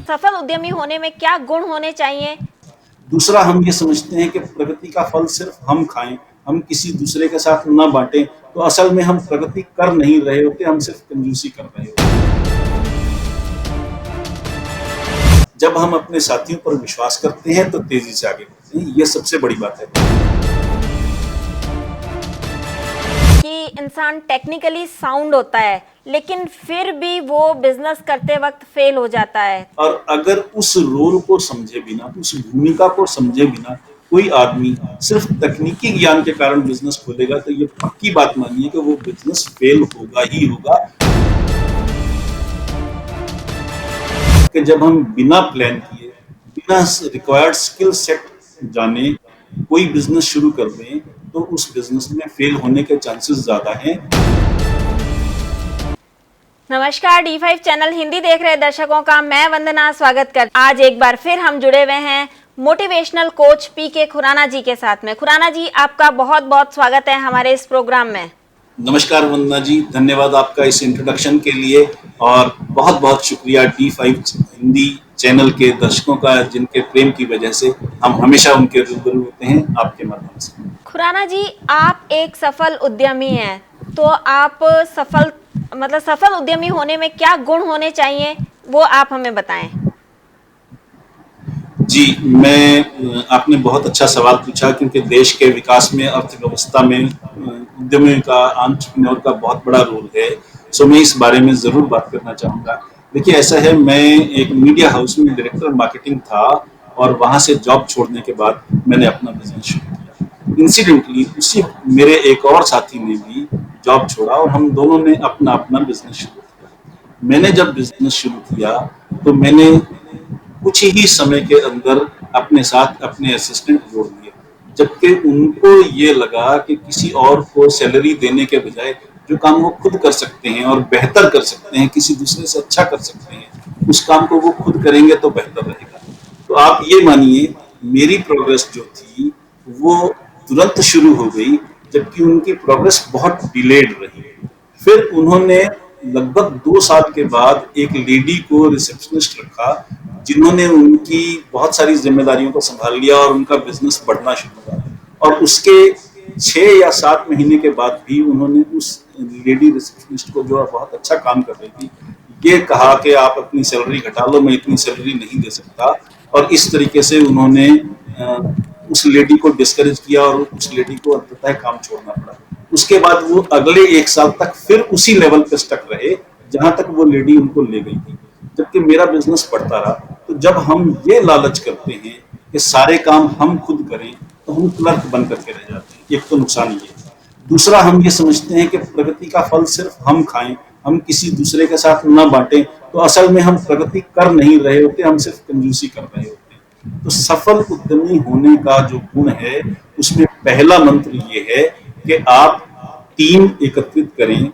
सफल उद्यमी होने में क्या गुण होने चाहिए? दूसरा, हम ये समझते हैं कि प्रगति का फल सिर्फ हम खाएं, हम किसी दूसरे के साथ ना बांटें, तो असल में हम प्रगति कर नहीं रहे होते, हम सिर्फ कंजूसी कर रहे होते हैं। जब हम अपने साथियों पर विश्वास करते हैं तो तेजी से आगे बढ़ते हैं, ये सबसे बड़ी बात है। कि इंसान टेक्निकली साउंड होता है लेकिन फिर भी वो बिजनेस करते वक्त फेल हो जाता है। और अगर उस रोल को समझे बिना, उस भूमिका को समझे बिना कोई आदमी सिर्फ तकनीकी ज्ञान के कारण बिजनेस खोलेगा तो ये पक्की बात मानिए कि वो बिजनेस फेल होगा ही होगा। कि जब हम बिना प्लान किए, बिना रिक्वायर्ड स्किल सेट जाने कोई बिजनेस शुरू कर दें तो उस बिजनेस में फेल होने के चांसेस ज्यादा हैं। नमस्कार, D5 चैनल हिंदी देख रहे दर्शकों का मैं वंदना स्वागत कर आज एक बार फिर हम जुड़े हुए हैं मोटिवेशनल कोच PK खुराना जी के साथ में। खुराना जी, आपका बहुत बहुत स्वागत है हमारे इस प्रोग्राम में। नमस्कार वंदना जी, धन्यवाद आपका इस इंट्रोडक्शन के लिए और बहुत बहुत शुक्रिया D5 हिंदी चैनल के दर्शकों का, जिनके प्रेम की वजह से हम हमेशा उनके रूबरू होते हैं आपके माध्यम से। खुराना जी, आप एक सफल उद्यमी हैं, तो आप सफल उद्यमी होने में क्या गुण होने चाहिए वो आप हमें बताएं। जी, आपने बहुत अच्छा सवाल पूछा, क्योंकि देश के विकास में, अर्थव्यवस्था में उद्यमी का, एंटरप्रेन्योर का बहुत बड़ा रोल है। सो मैं इस बारे में ज़रूर बात करना चाहूँगा। देखिए, ऐसा है, मैं एक मीडिया हाउस में डायरेक्टर मार्केटिंग था और वहाँ से जॉब छोड़ने के बाद मैंने अपना बिजनेस शुरू किया। इंसिडेंटली उसी मेरे एक और साथी ने भी जॉब छोड़ा और हम दोनों ने अपना अपना बिजनेस शुरू किया। मैंने जब बिजनेस शुरू किया तो मैंने कुछ ही समय के अंदर अपने साथ अपने असिस्टेंट जोड़ लिए, जबकि उनको ये लगा कि किसी और को सैलरी देने के बजाय जो काम वो खुद कर सकते हैं और बेहतर कर सकते हैं, किसी दूसरे से अच्छा कर सकते हैं, उस काम को वो खुद करेंगे तो बेहतर रहेगा। तो आप ये मानिए, मेरी प्रोग्रेस जो थी वो तुरंत शुरू हो गई, जबकि उनकी प्रोग्रेस बहुत डिलेड रही। फिर उन्होंने लगभग 2 साल के बाद एक लेडी को रिसेप्शनिस्ट रखा, जिन्होंने उनकी बहुत सारी जिम्मेदारियों को संभाल लिया और उनका बिजनेस बढ़ना शुरू हुआ। और उसके 6 या 7 महीने के बाद भी उन्होंने उस लेडी रिसेप्शनिस्ट को, जो बहुत अच्छा काम कर रही थी, ये कहा कि आप अपनी सैलरी घटा लो, मैं इतनी सैलरी नहीं दे सकता। और इस तरीके से उन्होंने उस लेडी को डिस्करेज किया और उस लेडी को अंततः काम छोड़ना पड़ा। उसके बाद वो अगले 1 साल तक फिर उसी लेवल पे स्टक रहे जहां तक वो लेडी उनको ले गई थी, जबकि मेरा बिजनेस बढ़ता रहा। तो जब हम ये लालच करते हैं कि सारे काम हम खुद करें तो हम क्लर्क बन करके रह जाते हैं। एक तो नुकसान ये है। दूसरा, हम ये समझते हैं कि प्रगति का फल सिर्फ हम खाएं, हम किसी दूसरे के साथ ना बांटें, तो असल में हम प्रगति कर नहीं रहे होते, हम सिर्फ कंजूसी कर रहे होते हैं। तो सफल उद्यमी होने का जो गुण है, उसमें पहला मंत्र ये है कि आप टीम एकत्रित करें,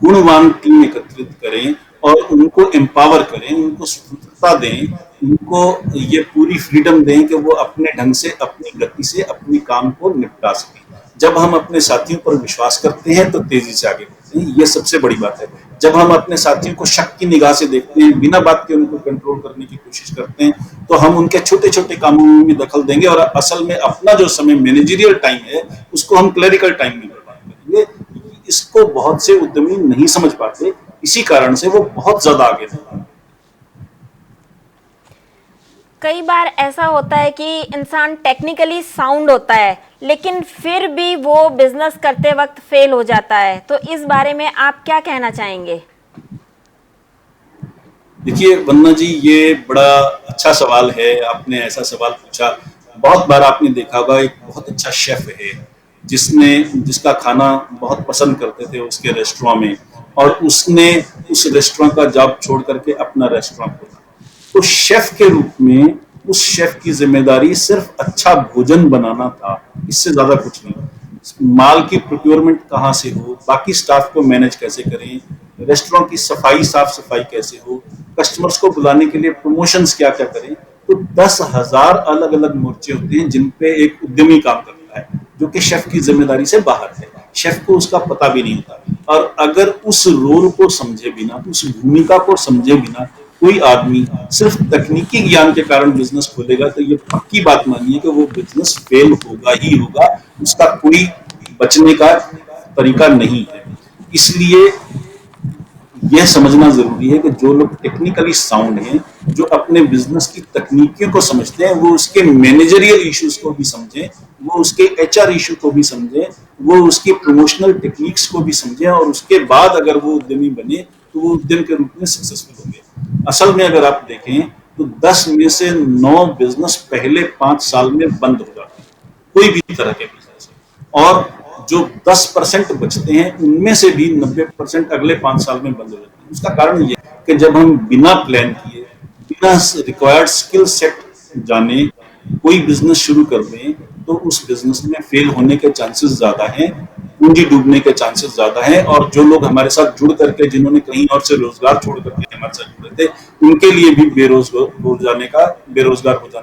गुणवान टीम एकत्रित करें और उनको एम्पावर करें, उनको स्वतंत्रता दें, उनको ये पूरी फ्रीडम दें कि वो अपने ढंग से, अपनी गति से अपनी काम को निपटा सकें। जब हम अपने साथियों पर विश्वास करते हैं तो तेजी से आगे बढ़ते हैं, ये सबसे बड़ी बात है। जब हम अपने साथियों को शक की निगाह से देखते हैं, बिना बात के उनको कंट्रोल करने की कोशिश करते हैं, तो हम उनके छोटे छोटे कामों में भी दखल देंगे और असल में अपना जो समय मैनेजरियल टाइम है उसको हम क्लरिकल टाइम में बर्बाद करेंगे। इसको बहुत से उद्यमी नहीं समझ पाते, इसी कारण से वो बहुत ज्यादा आगे बढ़ते हैं। कई बार ऐसा होता है कि इंसान टेक्निकली साउंड होता है लेकिन फिर भी वो बिजनेस करते वक्त फेल हो जाता है, तो इस बारे में आप क्या कहना चाहेंगे? देखिए वंदना जी, ये बड़ा अच्छा सवाल है, आपने ऐसा सवाल पूछा। बहुत बार आपने देखा होगा, एक बहुत अच्छा शेफ है जिसका खाना बहुत पसंद करते थे उसके रेस्टोरेंट में, और उसने उस रेस्टोरेंट का जॉब छोड़ करके अपना रेस्टोरेंट खोला। तो शेफ के रूप में उस शेफ की जिम्मेदारी सिर्फ अच्छा भोजन बनाना था, इससे ज्यादा कुछ नहीं। माल की प्रोक्योरमेंट कहाँ से हो, बाकी स्टाफ को मैनेज कैसे करें, रेस्टोरेंट की सफाई, साफ सफाई कैसे हो, कस्टमर्स को बुलाने के लिए प्रमोशंस क्या क्या करें। तो 10,000 अलग अलग मोर्चे होते हैं जिन पे एक उद्यमी काम करता है, जो कि शेफ की जिम्मेदारी से बाहर है। शेफ को उसका पता भी नहीं होता। और अगर उस रोल को समझे बिना, उस भूमिका को समझे बिना कोई आदमी सिर्फ तकनीकी ज्ञान के कारण बिजनेस खोलेगा तो ये पक्की बात मानिए कि वो बिजनेस फेल होगा ही होगा, उसका कोई बचने का तरीका नहीं है। इसलिए यह समझना जरूरी है कि जो लोग टेक्निकली साउंड हैं, जो अपने बिजनेस की तकनीकियों को समझते हैं, वो उसके मैनेजरियल इश्यूज को भी समझें, वो उसके एचआर इशू को भी समझें, वो उसकी प्रमोशनल टेक्निक्स को भी समझें, और उसके बाद अगर वो उद्यमी बने तो वो उद्यम के रूप में सक्सेसफुल होंगे। असल में अगर आप देखें तो 10 में से 9 बिजनेस पहले 5 साल में बंद हो जाते हैं, कोई भी तरह के बिजनेस, और जो 10% बचते हैं उनमें से भी 90% अगले 5 साल में बंद हो जाते हैं। उसका कारण ये है कि जब हम बिना प्लान किए, बिना रिक्वायर्ड स्किल सेट जाने कोई बिजनेस शुरू कर दें तो उस बिजनेस में फेल होने के चांसेस ज्यादा हैं, पूंजी डूबने के चांसेस ज्यादा हैं, और जो लोग हमारे साथ जुड़ करके, जिन्होंने कहीं और से रोजगार छोड़ करके हमारे साथ जुड़े थे, उनके लिए भी बेरोजगार हो जाने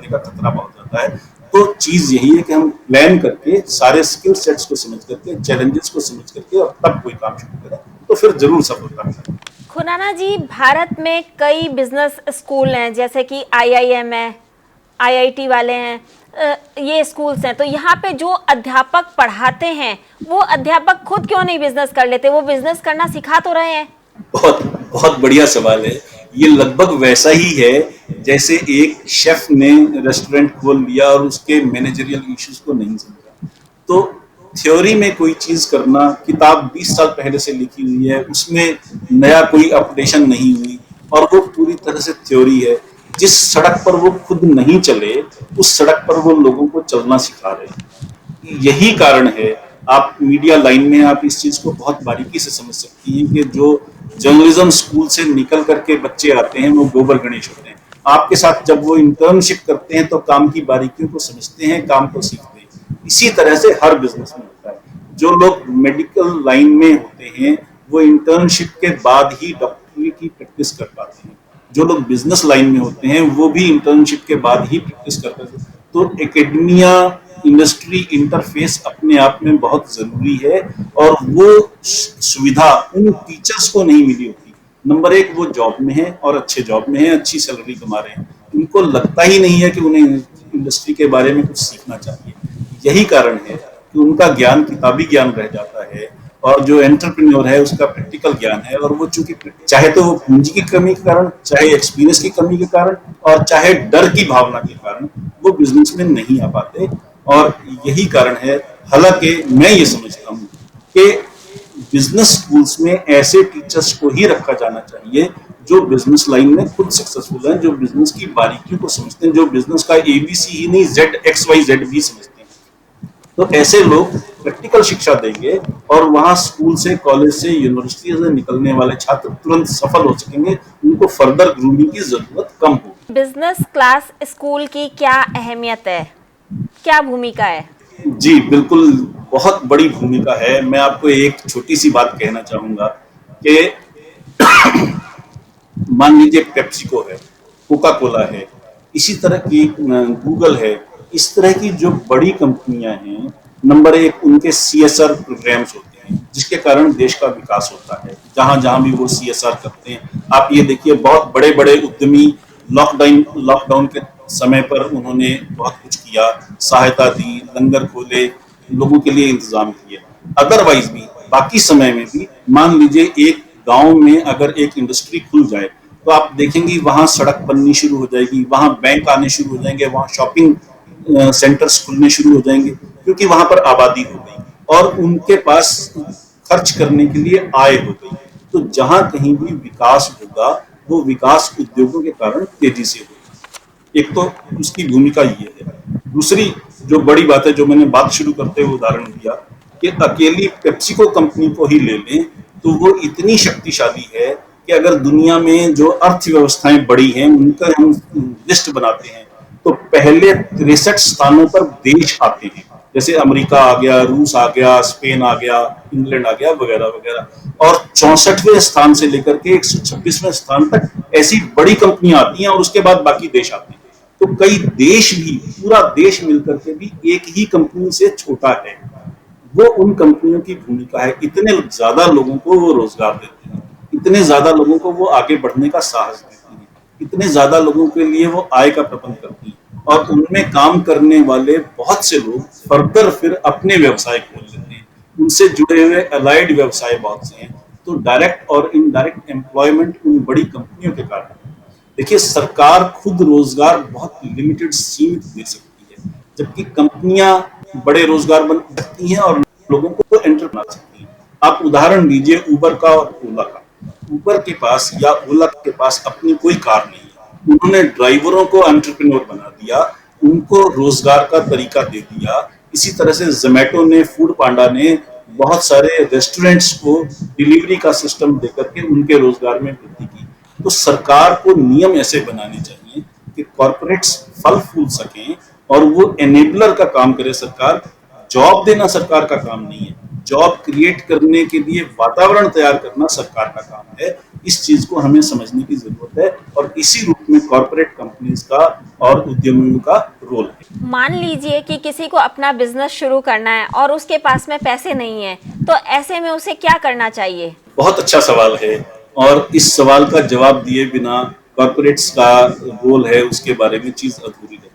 का खतरा बहुत ज्यादा है। तो चीज यही है कि हम प्लान करके, सारे स्किल सेट्स को समझ करके, चैलेंजेस को समझ करके, और तब कोई काम शुरू करें तो फिर जरूर सफलता मिलेगी। खुराना जी, भारत में कई बिजनेस स्कूल हैं, जैसे कि आईआईएम है, आईआईटी वाले हैं, ये स्कूल्स हैं। तो यहाँ पे जो अध्यापक पढ़ाते हैं, वो अध्यापक खुद क्यों नहीं बिजनेस कर लेते? वो बिजनेस करना सिखा तो रहे हैं। बहुत बहुत बढ़िया सवाल है। ये लगभग वैसा ही है जैसे एक शेफ ने रेस्टोरेंट खोल लिया और उसके मैनेजरियल इश्यूज को नहीं समझा। तो थ्योरी में कोई चीज करना, किताब 20 साल पहले से लिखी हुई है, उसमें नया कोई अपडेशन नहीं हुई, और वो पूरी तरह से थ्योरी है। जिस सड़क पर वो खुद नहीं चले, उस सड़क पर वो लोगों को चलना सिखा रहे हैं। यही कारण है, आप मीडिया लाइन में आप इस चीज को बहुत बारीकी से समझ सकती हैं कि जो जर्नलिज्म स्कूल से निकल करके बच्चे आते हैं वो गोबर गणेश होते हैं। आपके साथ जब वो इंटर्नशिप करते हैं तो काम की बारीकियों को समझते हैं, काम को सीखते हैं। इसी तरह से हर बिजनेस में होता है। जो लोग मेडिकल लाइन में होते हैं वो इंटर्नशिप के बाद ही डॉक्टरी की प्रैक्टिस कर पाते हैं। जो लोग बिजनेस लाइन में होते हैं वो भी इंटर्नशिप के बाद ही प्रैक्टिस करते हैं। तो एकेडमिया इंडस्ट्री इंटरफेस अपने आप में बहुत जरूरी है, और वो सुविधा उन टीचर्स को नहीं मिली होती। नंबर एक, वो जॉब में है और अच्छे जॉब में है, अच्छी सैलरी कमा रहे हैं, उनको लगता ही नहीं है कि उन्हें इंडस्ट्री के बारे में कुछ सीखना चाहिए। यही कारण है कि उनका ज्ञान किताबी ज्ञान रह जाता है, और जो एंटरप्रेन्योर है उसका प्रैक्टिकल ज्ञान है, और वो चूंकि चाहे तो वो पूंजी की कमी के कारण, चाहे एक्सपीरियंस की कमी के कारण, और चाहे डर की भावना के कारण वो बिजनेस में नहीं आ पाते। और यही कारण है, हालांकि मैं ये समझता हूँ कि बिजनेस स्कूल्स में ऐसे टीचर्स को ही रखा जाना चाहिए जो बिजनेस लाइन में खुद सक्सेसफुल हैं, जो बिजनेस की बारीकियों को समझते हैं, जो बिजनेस का एबीसी ही नहीं ZXYZ भी समझते हैं। तो ऐसे लोग प्रैक्टिकल शिक्षा देंगे, और वहां स्कूल से, कॉलेज से, यूनिवर्सिटी से निकलने वाले छात्र तुरंत सफल हो सकेंगे। उनको फर्दर ग्रूमिंग की जरूरत कम होगी। बिजनेस क्लास स्कूल की क्या अहमियत है, क्या भूमिका है? जी बिल्कुल, बहुत बड़ी भूमिका है। मैं आपको एक छोटी सी बात कहना चाहूंगा कि मान लीजिए पेप्सिको है, कोका कोला है, इसी तरह की गूगल है, इस तरह की जो बड़ी कंपनियां हैं, नंबर एक, उनके सीएसआर प्रोग्राम्स होते हैं जिसके कारण देश का विकास होता है। जहां जहां भी वो सीएसआर करते हैं, आप ये देखिए, बहुत बड़े बड़े उद्यमी लॉकडाउन के समय पर उन्होंने बहुत कुछ किया, सहायता दी, लंगर खोले, लोगों के लिए इंतजाम किए। अदरवाइज भी बाकी समय में भी, मान लीजिए एक गांव में अगर एक इंडस्ट्री खुल जाए तो आप देखेंगे वहां सड़क बननी शुरू हो जाएगी, वहां बैंक आने शुरू हो जाएंगे, वहां शॉपिंग सेंटर्स खुलने शुरू हो जाएंगे, क्योंकि वहां पर आबादी हो गई और उनके पास खर्च करने के लिए आय हो गई। तो जहां कहीं भी विकास होगा वो विकास उद्योगों के कारण तेजी से होगा। एक तो उसकी भूमिका ये है। दूसरी जो बड़ी बात है, जो मैंने बात शुरू करते हुए उदाहरण दिया कि अकेली पेप्सिको कंपनी को ही ले लें तो वो इतनी शक्तिशाली है कि अगर दुनिया में जो अर्थव्यवस्थाएं बड़ी हैं उनका हम लिस्ट बनाते हैं तो पहले 63 स्थानों पर देश आते हैं। जैसे अमेरिका आ गया, रूस आ गया, स्पेन आ गया, इंग्लैंड आ गया, वगैरह वगैरह। और 64वें स्थान से लेकर के 126वें स्थान तक ऐसी बड़ी कंपनियां आती हैं, और उसके बाद बाकी देश आते हैं। तो कई देश भी, पूरा देश मिलकर के भी एक ही कंपनी से छोटा है। वो उन कंपनियों की भूमिका है, इतने ज्यादा लोगों को वो रोजगार देती है, इतने ज्यादा लोगों को वो आगे बढ़ने का साहस देती है। इतने ज्यादा लोगों के लिए वो आय का प्रबंध करती हैं और उनमें काम करने वाले बहुत से लोग फर्दर फिर अपने व्यवसाय खोल लेते हैं, उनसे जुड़े हुए अलाइड व्यवसाय बहुत से हैं। तो डायरेक्ट और इनडायरेक्ट एम्प्लॉयमेंट उन बड़ी कंपनियों के कारण, देखिए सरकार खुद रोजगार बहुत लिमिटेड सीमित दे सकती है, जबकि कंपनियां बड़े रोजगार बन सकती हैं और लोगों को एंटर बना सकती हैं। आप उदाहरण लीजिए उबर का और ओला का। उबर के पास या ओला के पास अपनी कोई कार नहीं है, उन्होंने ड्राइवरों को एंटरप्रेन्योर बना दिया, उनको रोजगार का तरीका दे दिया। इसी तरह से जोमेटो ने, फूड पांडा ने बहुत सारे रेस्टोरेंट्स को डिलीवरी का सिस्टम देकर के उनके रोजगार में वृद्धि की। तो सरकार को नियम ऐसे बनाने चाहिए कि कॉर्पोरेट्स फल फूल सकें और वो एनेबलर का काम करे। सरकार जॉब देना सरकार का काम नहीं है, जॉब क्रिएट करने के लिए वातावरण तैयार करना सरकार का काम है। इस चीज को हमें समझने की जरूरत है और इसी रूप में कॉर्पोरेट कंपनीज का और उद्यमियों का रोल है। मान लीजिए कि किसी को अपना बिजनेस शुरू करना है और उसके पास में पैसे नहीं है, तो ऐसे में उसे क्या करना चाहिए? बहुत अच्छा सवाल है और इस सवाल का जवाब दिए बिना कॉर्पोरेट्स का रोल है उसके बारे में चीज अधूरी है।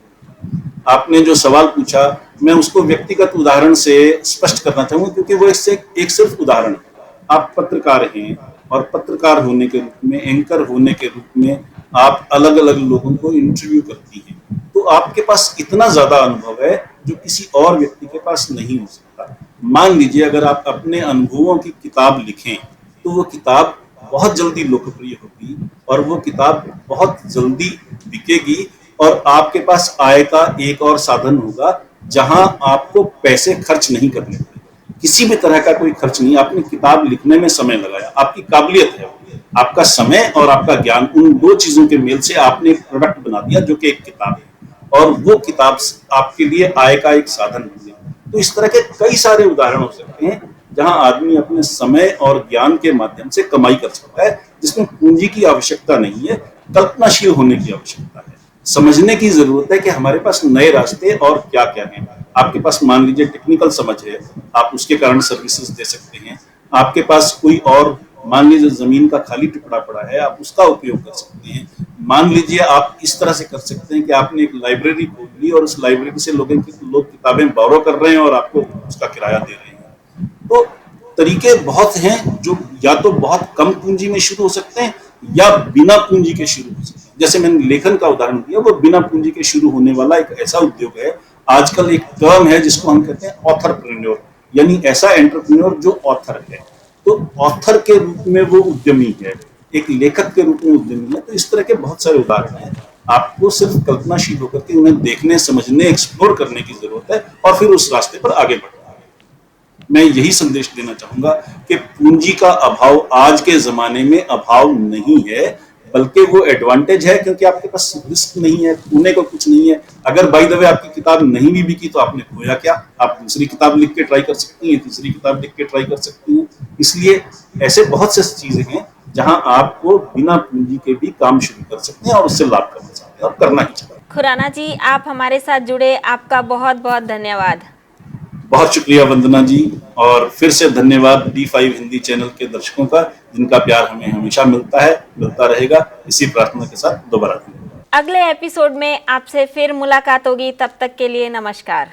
आपने जो सवाल पूछा मैं उसको व्यक्तिगत उदाहरण से स्पष्ट करना चाहूंगा, क्योंकि वो इससे एक सिर्फ उदाहरण है। आप पत्रकार हैं और पत्रकार होने के रूप में, एंकर होने के रूप में आप अलग अलग लोगों को इंटरव्यू करती हैं, तो आपके पास इतना ज्यादा अनुभव है जो किसी और व्यक्ति के पास नहीं हो सकता। मान लीजिए अगर आप अपने अनुभवों की किताब लिखें तो वो किताब बहुत जल्दी लोकप्रिय होगी और वो किताब बहुत जल्दी बिकेगी और आपके पास आय का एक और साधन होगा जहां आपको पैसे खर्च नहीं करने पड़ेंगे। किसी भी तरह का कोई खर्च नहीं, आपने किताब लिखने में समय लगाया, आपकी काबिलियत है, आपका समय और आपका ज्ञान, उन दो चीजों के मेल से आपने एक प्रोडक्ट बना दिया जो कि एक किताब है और वो किताब आपके लिए आय का एक साधन बन गया। तो इस तरह के कई सारे उदाहरण हो सकते हैं जहां आदमी अपने समय और ज्ञान के माध्यम से कमाई कर सकता है, जिसमें पूंजी की आवश्यकता नहीं है, कल्पनाशील होने की आवश्यकता है। समझने की जरूरत है कि हमारे पास नए रास्ते और क्या क्या हैं। आपके पास मान लीजिए टेक्निकल समझ है, आप उसके कारण सर्विसेज दे सकते हैं। आपके पास कोई और मान लीजिए जमीन का खाली टुकड़ा पड़ा है, आप उसका उपयोग कर सकते हैं। मान लीजिए आप इस तरह से कर सकते हैं कि आपने एक लाइब्रेरी खोल ली और उस लाइब्रेरी से लोग किताबें बोरो कर रहे हैं और आपको उसका किराया दे रहे हैं। तो तरीके बहुत हैं जो या तो बहुत कम पूंजी में शुरू हो सकते हैं या बिना पूंजी के शुरू हो सकते हैं। जैसे मैंने लेखन का उदाहरण दिया, वो बिना पूंजी के शुरू होने वाला एक ऐसा उद्योग है। आजकल एक टर्म है जिसको हम कहते हैं ऑथरप्रेन्योर, यानी ऐसा एंटरप्रेन्योर जो ऑथर है। तो ऑथर के रूप में वो उद्यमी है, एक लेखक के रूप में उद्यमी है। तो इस तरह के बहुत सारे उदाहरण हैं। आपको सिर्फ कल्पनाशील होकर के उन्हें देखने, समझने, एक्सप्लोर करने की जरूरत है और फिर उस रास्ते पर आगे बढ़ना है। मैं यही संदेश देना चाहूंगा कि पूंजी का अभाव आज के जमाने में अभाव नहीं है, बल्कि वो एडवांटेज है, क्योंकि आपके पास रिस्क नहीं है, खोने को कुछ नहीं है। अगर बाय द वे आपकी किताब नहीं भी बिकी तो आपने खोया क्या? आप दूसरी किताब लिख के ट्राई कर सकती हैं, तीसरी किताब लिख के ट्राई कर सकती हैं। इसलिए ऐसे बहुत से चीजें हैं जहां आपको बिना पूंजी के भी काम शुरू कर सकते हैं और उससे लाभ करना चाहते हैं और करना ही चाहिए। खुराना जी, आप हमारे साथ जुड़े, आपका बहुत बहुत धन्यवाद। बहुत शुक्रिया वंदना जी, और फिर से धन्यवाद D5 हिंदी चैनल के दर्शकों का, जिनका प्यार हमें हमेशा मिलता है, मिलता रहेगा। इसी प्रार्थना के साथ दोबारा अगले एपिसोड में आपसे फिर मुलाकात होगी। तब तक के लिए नमस्कार।